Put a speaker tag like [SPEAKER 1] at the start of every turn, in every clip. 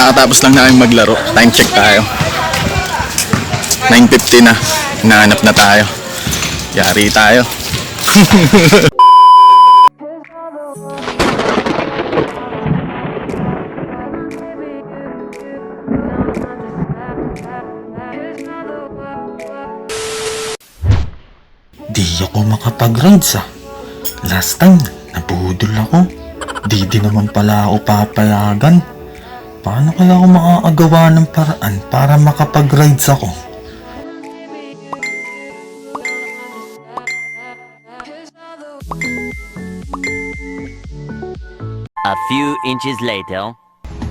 [SPEAKER 1] Kakatapos lang namin maglaro. Time check tayo. 9:50 na. Hinahanap na tayo. Yari tayo.
[SPEAKER 2] Di ako makapag-rides ah. Last time, nabudol ako. Di naman pala ako papayagan. Paano kaya ako makakagawa ng paraan para makapag-rides ako?
[SPEAKER 3] A few inches later.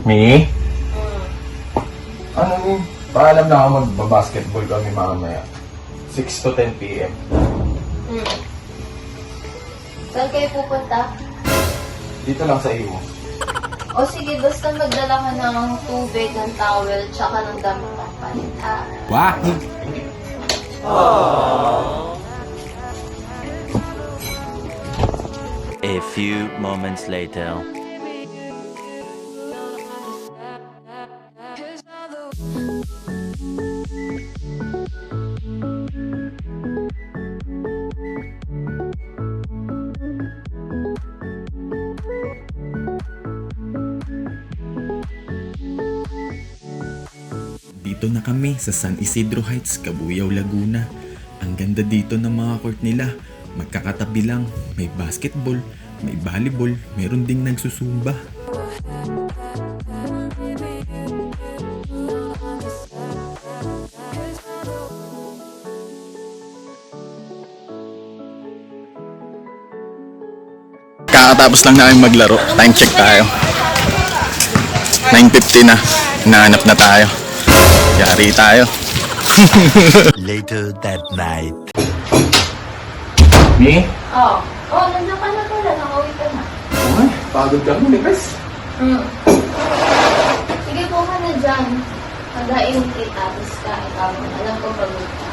[SPEAKER 1] Mi? Ano Mi? Paalam na ako magbabasketball kami mamaya. 6 to 10 p.m.
[SPEAKER 4] Saan kayo pupunta?
[SPEAKER 1] Dito lang sa iyo.
[SPEAKER 4] O sige, basta magdala ka ng tubig, ng towel, tsaka ng damit pang palit, ha?
[SPEAKER 1] Wah!
[SPEAKER 3] A few moments later.
[SPEAKER 5] Dito na kami sa San Isidro Heights, Cabuyao, Laguna. Ang ganda dito ng mga court nila. Magkakatabi lang, may basketball, may volleyball, meron ding nagsusumba.
[SPEAKER 1] Kakatapos lang namin maglaro. Time check tayo. 9:50 na. Hinahanap na tayo. Yari tayo.
[SPEAKER 3] Later that night.
[SPEAKER 1] Mi?
[SPEAKER 4] Oo. Oh, nandiyan ka na pala. Nakauwi ka na.
[SPEAKER 1] Ay, pagod ka mo, Nikes.
[SPEAKER 4] Sige po ka na dyan. Pagain kita. Tapos kain ka mo. Alam ko pagod ka.